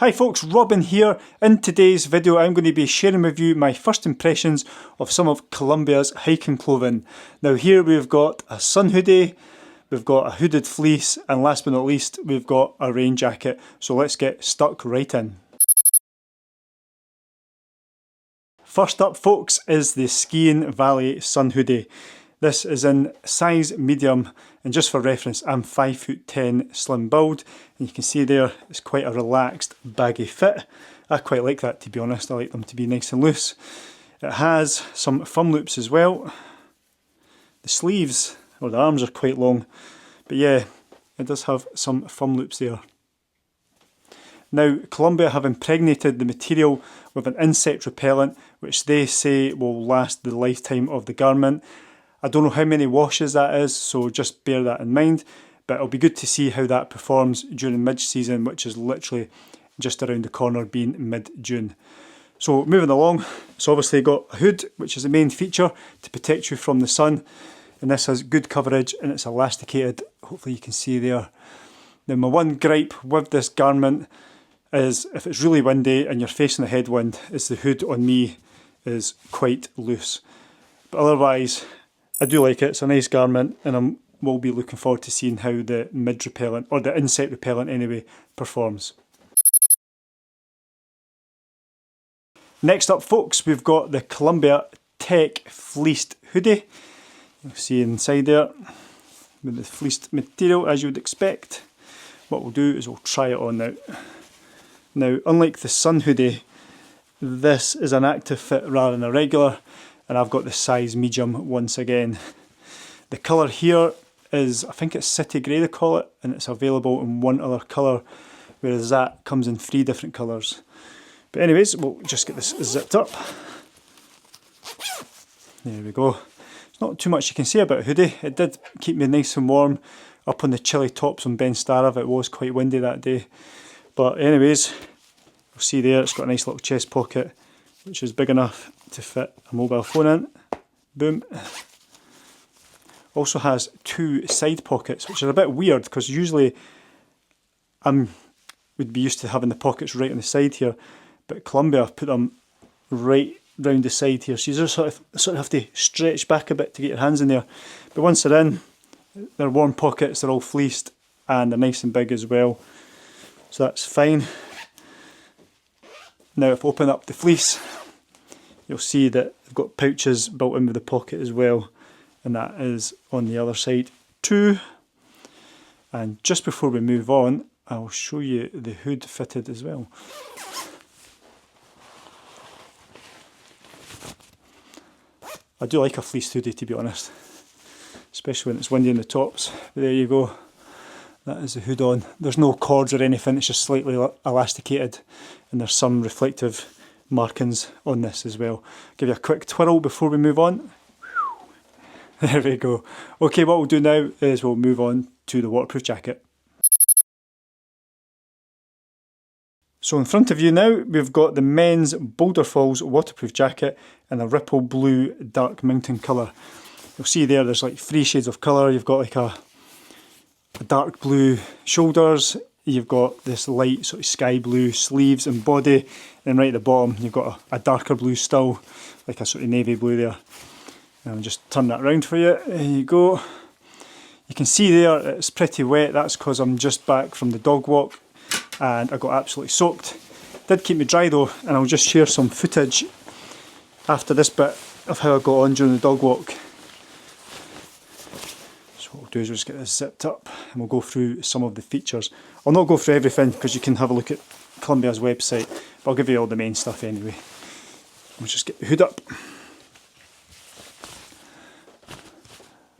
Hi folks, Robin here. In today's video I'm going to be sharing with you my first impressions of some of Columbia's hiking clothing. Now here we've got a sun hoodie, we've got a hooded fleece, and last but not least we've got a rain jacket. So let's get stuck right in. First up folks is the Skien Valley Sun Hoodie. This is in size medium, and just for reference I'm 5'10" slim build, and you can see there it's quite a relaxed baggy fit. I quite like that, to be honest. I like them to be nice and loose. It has some thumb loops as well. The sleeves or the arms are quite long, but yeah, it does have some thumb loops there. Now, Columbia have impregnated the material with an insect repellent which they say will last the lifetime of the garment. I don't know how many washes that is, so just bear that in mind, but it'll be good to see how that performs during mid-season, which is literally just around the corner, being mid-June. So moving along, it's obviously got a hood, which is the main feature to protect you from the sun, and this has good coverage and it's elasticated, hopefully you can see there. Now my one gripe with this garment is if it's really windy and you're facing a headwind, is the hood on me is quite loose. But otherwise, I do like it. It's a nice garment, and I will be looking forward to seeing how the mid repellent, or the insect repellent anyway, performs. Next up folks, we've got the Columbia Tech Fleeced Hoodie. You'll see inside there with the fleeced material as you would expect. What we'll do is we'll try it on now. Now, unlike the sun hoodie, this is an active fit rather than a regular, and I've got the size medium once again. The colour here is, I think it's City Grey they call it, and it's available in one other colour, whereas that comes in 3 different colours. But anyways, we'll just get this zipped up. There we go. There's not too much you can say about a hoodie. It did keep me nice and warm up on the chilly tops on Ben Starav. It was quite windy that day. But anyways, you'll see there it's got a nice little chest pocket, which is big enough to fit a mobile phone in. Boom. Also has 2 side pockets, which are a bit weird because usually would be used to having the pockets right on the side here, but Columbia have put them right round the side here, so you just sort of have to stretch back a bit to get your hands in there. But once they're in, they're warm pockets, they're all fleeced, and they're nice and big as well, so that's fine. Now if I open up the fleece, you'll see that they've got pouches built in with the pocket as well, and that is on the other side too. And just before we move on, I'll show you the hood fitted as well. I do like a fleeced hoodie, to be honest, especially when it's windy in the tops. But there you go, that is the hood on. There's no cords or anything, it's just slightly elasticated, and there's some reflective markings on this as well. Give you a quick twirl before we move on. There we go. Okay, what we'll do now is we'll move on to the waterproof jacket. So in front of you now we've got the men's Boulder Falls waterproof jacket in a ripple blue dark mountain colour. You'll see there's like 3 shades of colour. You've got like a dark blue shoulders, you've got this light sort of sky blue sleeves and body, and then right at the bottom you've got a darker blue still, like a sort of navy blue there. And I'll just turn that around for you. There you go. You can see there it's pretty wet. That's because I'm just back from the dog walk and I got absolutely soaked. Did keep me dry though, and I'll just share some footage after this bit of how I got on during the dog walk. So what we'll do is we'll just get this zipped up and we'll go through some of the features. I'll not go through everything because you can have a look at Columbia's website, but I'll give you all the main stuff anyway. We'll just get the hood up.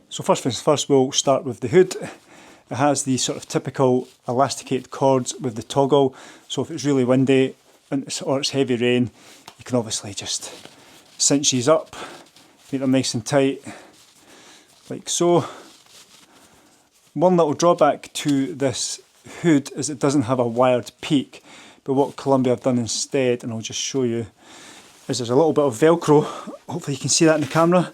So first things first, we'll start with the hood. It has the sort of typical elasticated cords with the toggle, so if it's really windy or it's heavy rain, you can obviously just cinch these up, make them nice and tight, like so. One little drawback to this hood is it doesn't have a wired peak, but what Columbia have done instead, and I'll just show you, is there's a little bit of Velcro. Hopefully you can see that in the camera.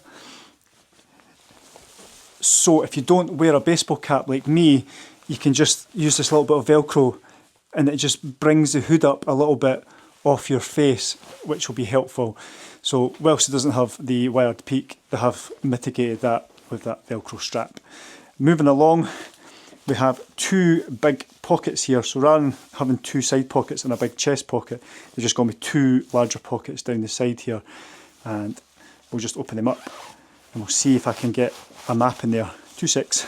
So if you don't wear a baseball cap like me, you can just use this little bit of Velcro and it just brings the hood up a little bit off your face, which will be helpful. So whilst it doesn't have the wired peak, they have mitigated that with that Velcro strap. Moving along, we have two big pockets here. So rather than having two side pockets and a big chest pocket, they're just going to be two larger pockets down the side here. And we'll just open them up and we'll see if I can get a map in there. 2 6.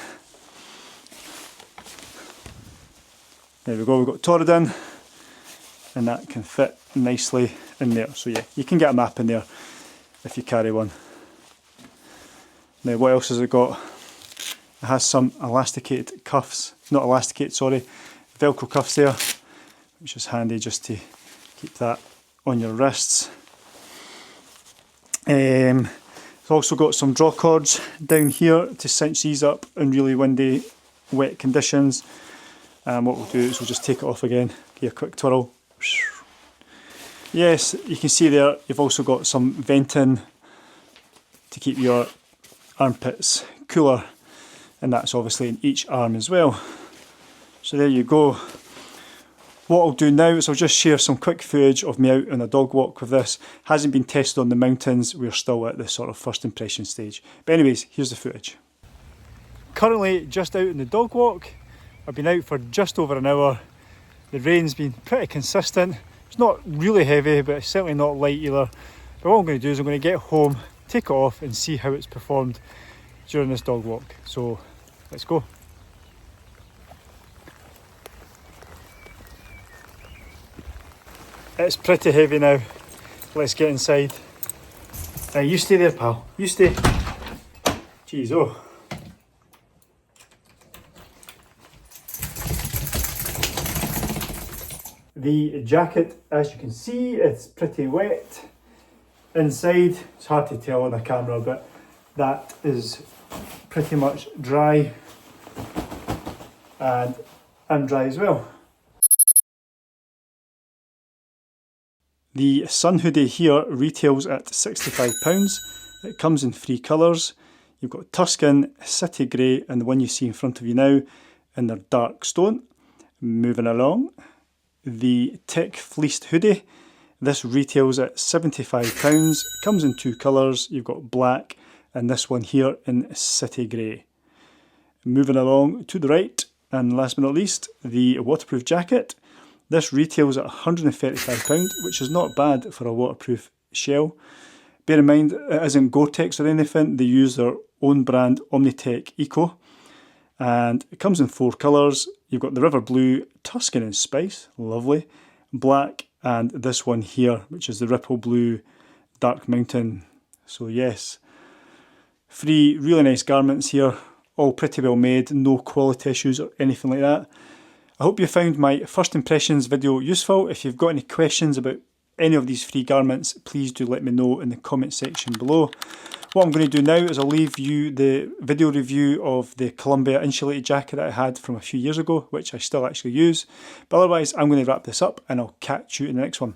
There we go, we've got Torridon, and that can fit nicely in there. So yeah, you can get a map in there if you carry one. Now what else has it got? It has some elasticated cuffs, not elasticated, sorry, Velcro cuffs there, which is handy just to keep that on your wrists. It's also got some draw cords down here to cinch these up in really windy, wet conditions. And what we'll do is we'll just take it off again, give a quick twirl. Yes, you can see there you've also got some venting to keep your armpits cooler, and that's obviously in each arm as well. So there you go. What I'll do now is I'll just share some quick footage of me out on a dog walk with this. Hasn't been tested on the mountains, we're still at the sort of first impression stage. But anyways, here's the footage. Currently just out on the dog walk. I've been out for just over an hour. The rain's been pretty consistent. It's not really heavy, but it's certainly not light either. But what I'm going to do is I'm going to get home, take it off and see how it's performed during this dog walk. So let's go. It's pretty heavy now. Let's get inside. You stay there, pal. You stay. Jeez, oh. The jacket, as you can see, it's pretty wet inside. It's hard to tell on the camera, but that is pretty much dry, and I'm dry as well. The Sun Hoodie here retails at £65. It comes in 3 colours. You've got Tuscan, City Grey, and the one you see in front of you now in their dark stone. Moving along, the Tech Fleeced Hoodie. This retails at £75. Comes in 2 colours. You've got black and this one here in City Grey. Moving along to the right, and last but not least, the waterproof jacket. This retails at £135, which is not bad for a waterproof shell. Bear in mind, it isn't Gore-Tex or anything. They use their own brand, Omnitech Eco. And it comes in 4 colours. You've got the River Blue, Tuscan and Spice, lovely, black, and this one here, which is the Ripple Blue Dark Mountain. So yes, 3 really nice garments here, all pretty well made, no quality issues or anything like that. I hope you found my first impressions video useful. If you've got any questions about any of these 3 garments, please do let me know in the comment section below. What I'm going to do now is I'll leave you the video review of the Columbia insulated jacket that I had from a few years ago, which I still actually use. But otherwise, I'm going to wrap this up and I'll catch you in the next one.